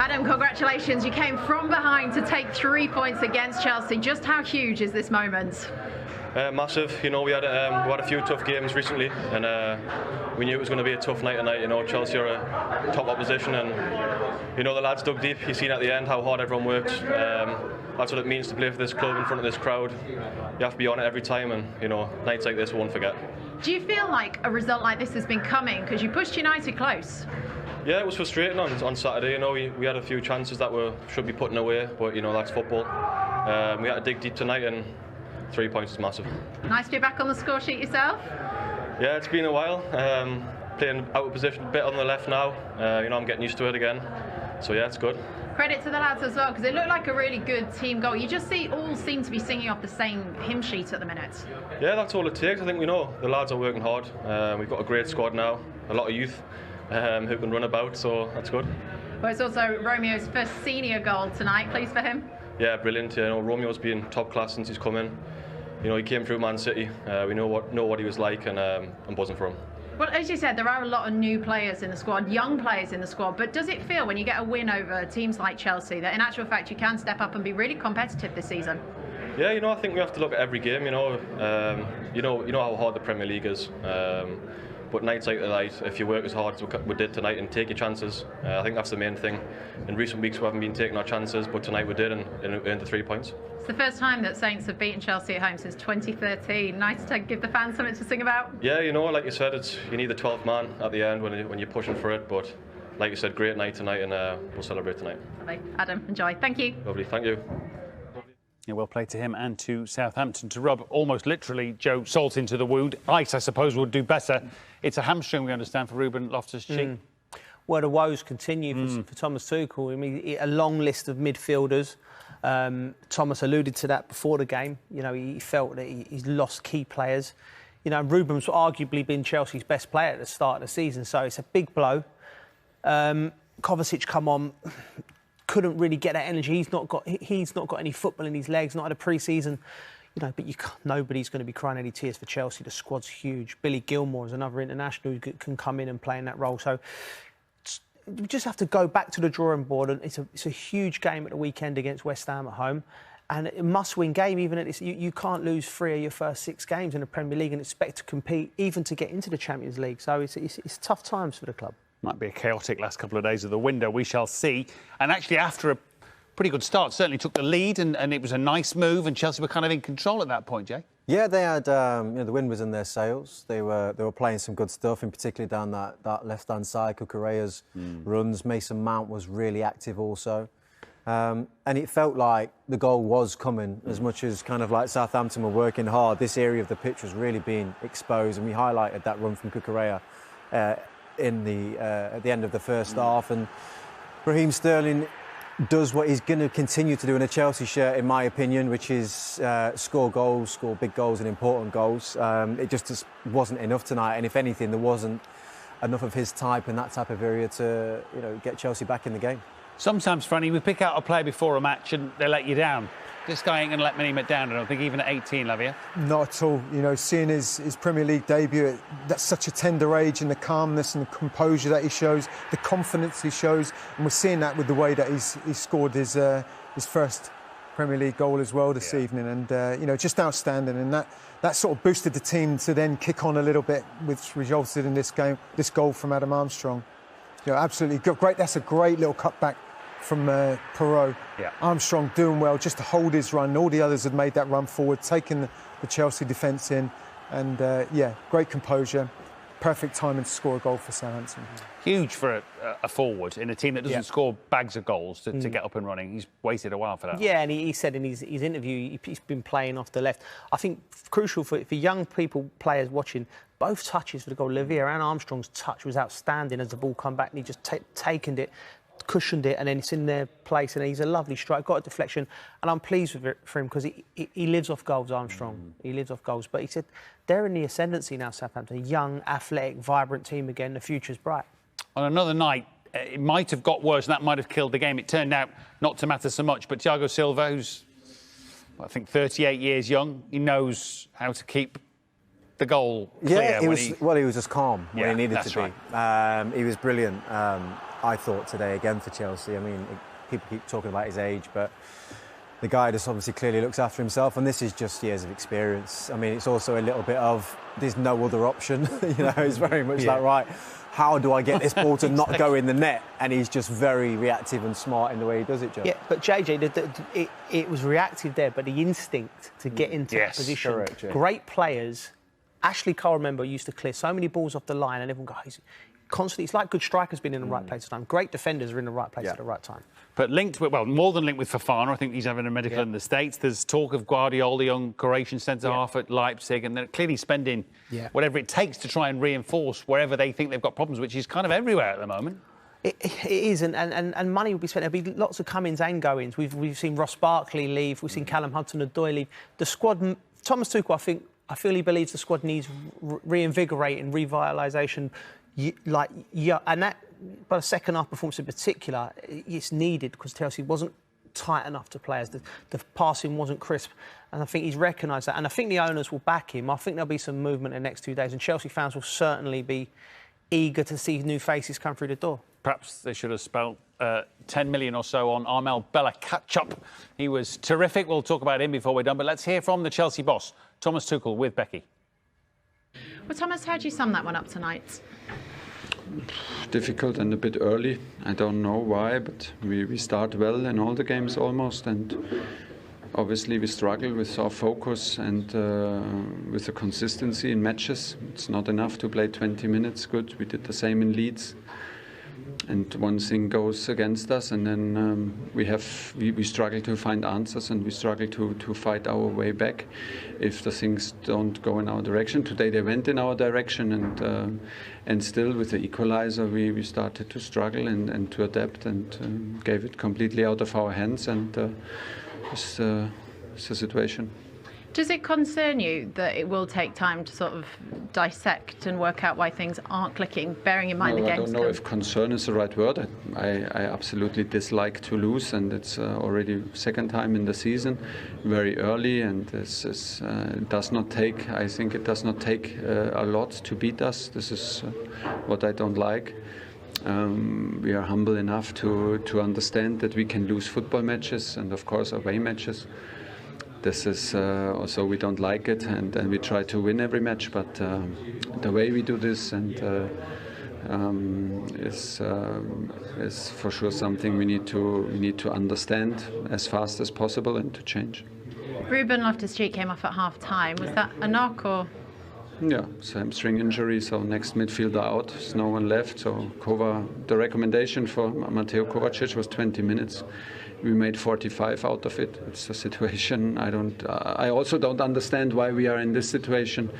Adam, congratulations. You came from behind to take 3 points against Chelsea. Just how huge is this moment? Massive. You know, we had a few tough games recently, and we knew it was going to be a tough night tonight. You know, Chelsea are a top opposition, and you know the lads dug deep. You've seen at the end how hard everyone works. That's what it means to play for this club in front of this crowd. You have to be on it every time, and you know, nights like this we won't forget. Do you feel like a result like this has been coming because you pushed United close? Yeah, it was frustrating on Saturday. You know, we had a few chances that should be putting away, but you know that's football. We had to dig deep tonight, and 3 points is massive. Nice to be back on the score sheet yourself. Yeah, it's been a while. Playing out of position a bit on the left now. You know, I'm getting used to it again. So yeah, it's good. Credit to the lads as well, because it looked like a really good team goal. You just all seem to be singing off the same hymn sheet at the minute. Yeah, that's all it takes. I think we know the lads are working hard. We've got a great squad now, a lot of youth who can run about, so that's good. Well, it's also Romeo's first senior goal tonight. Pleased for him? Yeah, brilliant. You know, Romeo's been top class since he's come in. You know, he came through Man City. We know what he was like, and I'm buzzing for him. Well, as you said, there are a lot of new players in the squad, young players in the squad, but does it feel when you get a win over teams like Chelsea that in actual fact you can step up and be really competitive this season? Yeah, you know, I think we have to look at every game, you know. You know how hard the Premier League is. But nights like tonight, if you work as hard as we did tonight and take your chances, I think that's the main thing. In recent weeks we haven't been taking our chances, but tonight we did and earned the 3 points. It's the first time that Saints have beaten Chelsea at home since 2013. Nice to give the fans something to sing about. Yeah, you know, like you said, you need the 12th man at the end when you're pushing for it. But like you said, great night tonight, and we'll celebrate tonight. Lovely. Adam, enjoy. Thank you. Lovely, thank you. Yeah, well played to him and to Southampton to rub almost literally, Joe, salt into the wound. Ice, I suppose, would do better. It's a hamstring, we understand, for Ruben Loftus-Cheek. Well, the woes continue for Thomas Tuchel. I mean, a long list of midfielders. Thomas alluded to that before the game. You know, he felt that he's lost key players. You know, Ruben's arguably been Chelsea's best player at the start of the season, so it's a big blow. Kovacic come on. Couldn't really get that energy. He's not got any football in his legs. Not had a pre-season, you know. But nobody's going to be crying any tears for Chelsea. The squad's huge. Billy Gilmour is another international who can come in and play in that role. So we just have to go back to the drawing board. And it's a huge game at the weekend against West Ham at home, and a must-win game. Even at this, you can't lose 3 of your first 6 games in the Premier League and expect to compete even to get into the Champions League. So it's tough times for the club. Might be a chaotic last couple of days of the window. We shall see. And actually, after a pretty good start, certainly took the lead, and it was a nice move, and Chelsea were kind of in control at that point, Jay. Yeah, they had, you know, the wind was in their sails. They were playing some good stuff, and particularly down that left-hand side. Cucurella's runs. Mason Mount was really active also. And it felt like the goal was coming, as much as kind of like Southampton were working hard. This area of the pitch was really being exposed, and we highlighted that run from Cucurella at the end of the first half, and Raheem Sterling does what he's going to continue to do in a Chelsea shirt, in my opinion, which is score goals, score big goals and important goals. It just wasn't enough tonight, and if anything, there wasn't enough of his type and that type of area to, you know, get Chelsea back in the game. Sometimes, Franny, we pick out a player before a match and they let you down. This guy ain't going to let many down, I don't think, even at 18, Lavia. Not at all. You know, seeing his Premier League debut at such a tender age, and the calmness and the composure that he shows, the confidence he shows, and we're seeing that with the way that he's scored his first Premier League goal as well this evening, and you know, just outstanding. And that sort of boosted the team to then kick on a little bit, which resulted in this goal from Adam Armstrong. You know, absolutely great. That's a great little cutback from Perot. Yeah. Armstrong doing well just to hold his run. All the others had made that run forward, taking the Chelsea defence in, and yeah, great composure, perfect timing to score a goal for Southampton. Huge for a forward in a team that doesn't score bags of goals to get up and running. He's waited a while for that. Yeah, and he said in his interview he's been playing off the left. I think crucial for young players watching, both touches for the goal. Lavia and Armstrong's touch was outstanding as the ball come back, and he just taken it, cushioned it, and then it's in their place, and he's a lovely strike, got a deflection, and I'm pleased with it for him because he lives off goals, Armstrong. He lives off goals, but he said they're in the ascendancy now, Southampton, a young, athletic, vibrant team again, the future's bright. On another night, it might have got worse, and that might have killed the game. It turned out not to matter so much, but Thiago Silva, who's, I think, 38 years young, he knows how to keep the goal clear. Yeah, he was just calm when he needed to be. Right. He was brilliant. I thought today again for Chelsea. I mean, people keep talking about his age, but the guy just obviously clearly looks after himself, and this is just years of experience. I mean, it's also a little bit of there's no other option. It's very much like, right, how do I get this ball to not go in the net? And he's just very reactive and smart in the way he does it, Joe. Yeah, but JJ, it was reactive there, but the instinct to get into that position. Correct, yeah. Great players. Ashley Cole, remember, used to clear so many balls off the line, and everyone goes, constantly, it's like good strikers being in the right place at the time. Great defenders are in the right place at the right time. But linked with, well, more than linked with Fofana, I think he's having a medical in the States. There's talk of Guardiola, young Croatian centre-half at Leipzig, and they're clearly spending whatever it takes to try and reinforce wherever they think they've got problems, which is kind of everywhere at the moment. It is, and money will be spent. There'll be lots of comings and goings. We've seen Ross Barkley leave. We've seen Callum Hudson-Odoi leave. The squad, Thomas Tuchel, I feel he believes the squad needs reinvigorating, revitalisation. And that, by the second half performance in particular, it's needed because Chelsea wasn't tight enough to players. The passing wasn't crisp, and I think he's recognised that. And I think the owners will back him. I think there'll be some movement in the next 2 days, and Chelsea fans will certainly be eager to see new faces come through the door. Perhaps they should have spent 10 million or so on Armel Bella-Kotchap. He was terrific. We'll talk about him before we're done, but let's hear from the Chelsea boss, Thomas Tuchel, with Becky. Well, Thomas, how do you sum that one up tonight? Difficult and a bit early. I don't know why, but we start well in all the games almost, and obviously we struggle with our focus and with the consistency in matches. It's not enough to play 20 minutes good. We did the same in Leeds, and one thing goes against us, and then we struggle to find answers, and we struggle to fight our way back if the things don't go in our direction. Today they went in our direction, and still with the equalizer we started to struggle and to adapt, and gave it completely out of our hands, and it's the situation. Does it concern you that it will take time to sort of dissect and work out why things aren't clicking, bearing in mind the game's I don't know if concern is the right word. I absolutely dislike to lose, and it's already second time in the season, very early, and it does not take, I think it does not take a lot to beat us. This is what I don't like. We are humble enough to understand that we can lose football matches, and of course away matches. This is also, we don't like it, and we try to win every match, but the way we do this is for sure something we need to understand as fast as possible and to change. Ruben Loftus-Cheek came off at half-time. Was that a knock or...? Yeah, it's a hamstring injury, so next midfielder out, there's no one left. So the recommendation for Mateo Kovacic was 20 minutes. We made 45 out of it. It's a situation I also don't understand why we are in this situation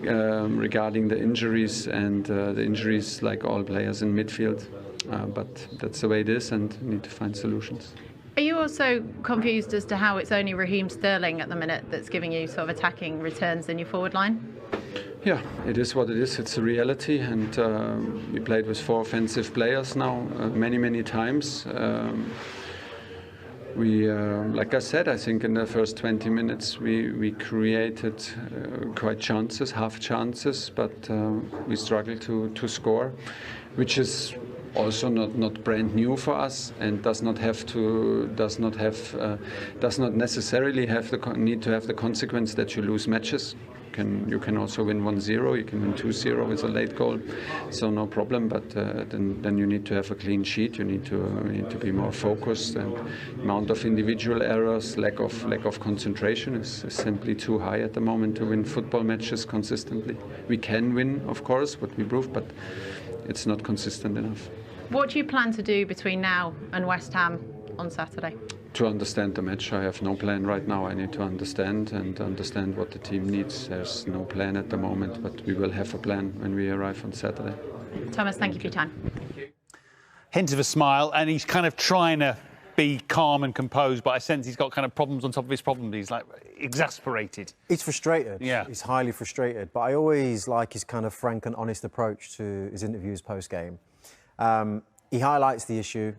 regarding the injuries, and the injuries like all players in midfield. But that's the way it is, and we need to find solutions. Are you also confused as to how it's only Raheem Sterling at the minute that's giving you sort of attacking returns in your forward line? Yeah, it is what it is. It's a reality, and we played with 4 offensive players now many times. Like I said, I think in the first 20 minutes we created quite chances, half chances, but we struggled to score, which is also not brand new for us, and does not necessarily need to have the consequence that you lose matches. You can also win 1-0, you can win 2-0 with a late goal, so no problem. But then you need to have a clean sheet. You need to be more focused, and amount of individual errors, lack of concentration is simply too high at the moment to win football matches consistently. We can win, of course, what we proved, but it's not consistent enough. What do you plan to do between now and West Ham on Saturday? To understand the match. I have no plan right now. I need to understand what the team needs. There's no plan at the moment, but we will have a plan when we arrive on Saturday. Thomas, thank you for your time. Hint of a smile, and he's kind of trying to be calm and composed, but I sense he's got kind of problems on top of his problems. He's like exasperated. He's frustrated. Yeah. He's highly frustrated, but I always like his kind of frank and honest approach to his interviews post-game. He highlights the issue,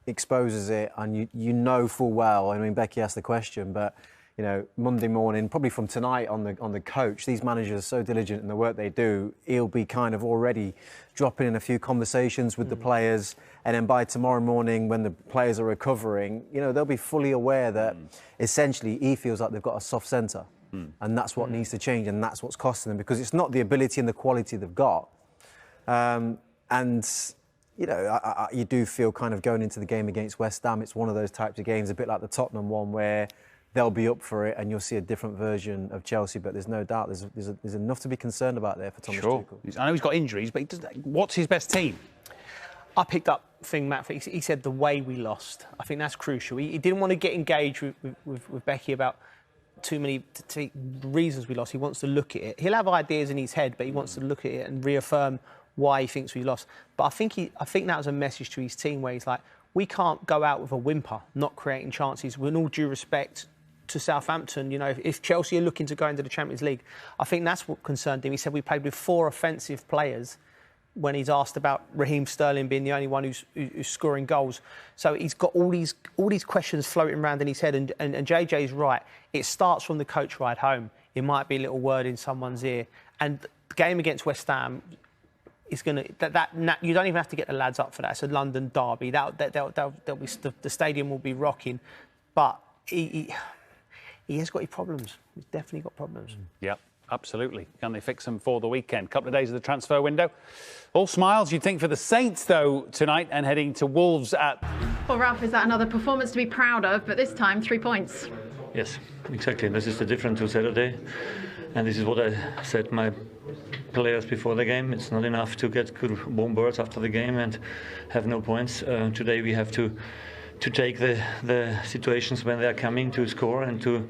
exposes it, and you know full well, I mean, Becky asked the question, but you know, Monday morning, probably from tonight on the coach. These managers are so diligent in the work they do. He'll be kind of already dropping in a few conversations with the players, and then by tomorrow morning, when the players are recovering, you know, they'll be fully aware that essentially he feels like they've got a soft centre, and that's what needs to change, and that's what's costing them, because it's not the ability and the quality they've got. And you know, you do feel kind of going into the game against West Ham, it's one of those types of games, a bit like the Tottenham one, where they'll be up for it and you'll see a different version of Chelsea. But there's no doubt there's enough to be concerned about there for Thomas Tuchel. I know he's got injuries, but what's his best team? I picked up thing Matt. He said the way we lost. I think that's crucial. He didn't want to get engaged with Becky about too many reasons we lost. He wants to look at it. He'll have ideas in his head, but he wants to look at it and reaffirm why he thinks we lost. But I think that was a message to his team where he's like, we can't go out with a whimper, not creating chances. With all due respect to Southampton, you know, if Chelsea are looking to go into the Champions League, I think that's what concerned him. He said we played with 4 offensive players when he's asked about Raheem Sterling being the only one who's scoring goals. So he's got all these questions floating around in his head, and JJ's right. It starts from the coach ride home. It might be a little word in someone's ear. And the game against West Ham is going to... you don't even have to get the lads up for that. It's a London derby. The stadium will be rocking. But he has got his problems. He's definitely got problems. Yep. Absolutely. Can they fix them for the weekend? Couple of days of the transfer window. All smiles, you'd think, for the Saints, though, tonight, and heading to Wolves at... Well, Ralph, is that another performance to be proud of, but this time 3 points? Yes, exactly. This is the difference to Saturday. And this is what I said my players before the game. It's not enough to get good warm words after the game and have no points. Today we have to take the situations when they are coming to score and to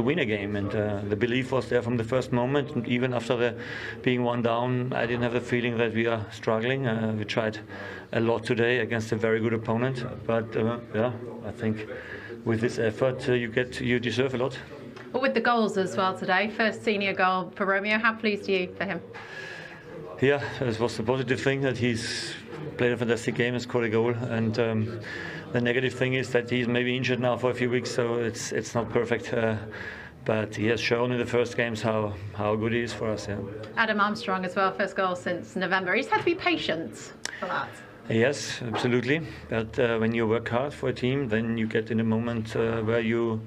win a game, and the belief was there from the first moment. And even after being 1 down, I didn't have the feeling that we are struggling. We tried a lot today against a very good opponent, but I think with this effort you deserve a lot. Well, with the goals as well today, first senior goal for Romeo, how pleased are you for him? Yeah, it was the positive thing that he's played a fantastic game and scored a goal, and the negative thing is that he's maybe injured now for a few weeks, so it's not perfect. But he has shown in the first games how good he is for us. Yeah. Adam Armstrong as well, first goal since November. He's had to be patient for that. Yes, absolutely. But when you work hard for a team, then you get in a moment where you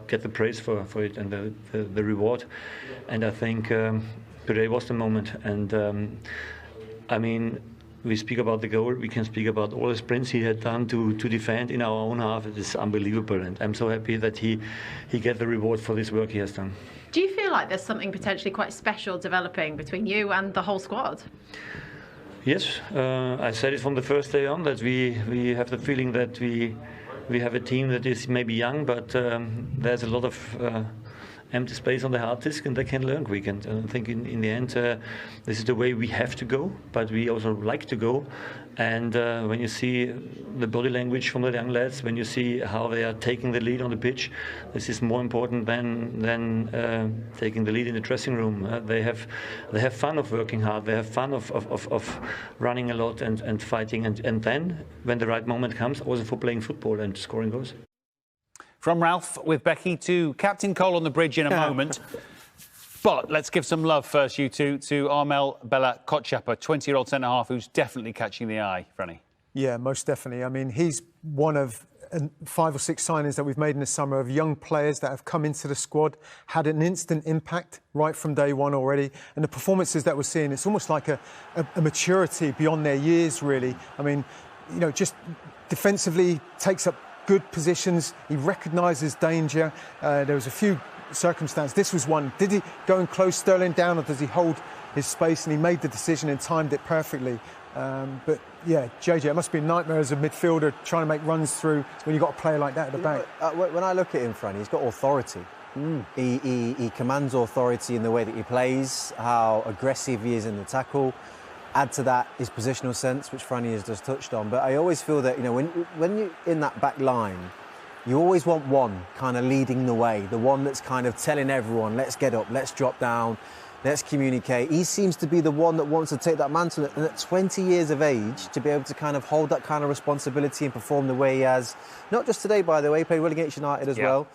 get the praise for it and the reward. And I think today was the moment. And I mean, we speak about the goal, we can speak about all the sprints he had done to defend in our own half. It is unbelievable, and I'm so happy that he get the reward for this work he has done. Do you feel like there's something potentially quite special developing between you and the whole squad? Yes, I said it from the first day on, that we have the feeling that we have a team that is maybe young, but there's a lot of empty space on the hard disk, and they can learn quick. And I think in the end, this is the way we have to go, but we also like to go. And when you see the body language from the young lads, when you see how they are taking the lead on the pitch, this is more important than taking the lead in the dressing room. They have fun of working hard. They have fun of running a lot and fighting. And then, when the right moment comes, also for playing football and scoring goals. From Ralph with Becky to Captain Cole on the bridge in a moment. But let's give some love first, you two, to Armel Bella Kotchapa, 20-year-old centre-half who's definitely catching the eye, Franny. Yeah, most definitely. I mean, he's one of 5 or 6 signings that we've made in the summer of young players that have come into the squad, had an instant impact right from day one already. And the performances that we're seeing, it's almost like a maturity beyond their years, really. I mean, you know, just defensively takes up good positions. He recognises danger. There was a few circumstances. This was one. Did he go and close Sterling down, or does he hold his space? And he made the decision and timed it perfectly. But yeah, JJ, it must be a nightmare as a midfielder trying to make runs through when you've got a player like that at the back. When I look at him, Franny, he's got authority. He commands authority in the way that he plays, how aggressive he is in the tackle. Add to that his positional sense, which Franny has just touched on. But I always feel that, you know, when you're in that back line, you always want one kind of leading the way, the one that's kind of telling everyone, let's get up, let's drop down. let's communicate. He seems to be the one that wants to take that mantle, and at 20 years of age, to be able to kind of hold that kind of responsibility and perform the way he has. Not just today, by the way, he played well against United as well.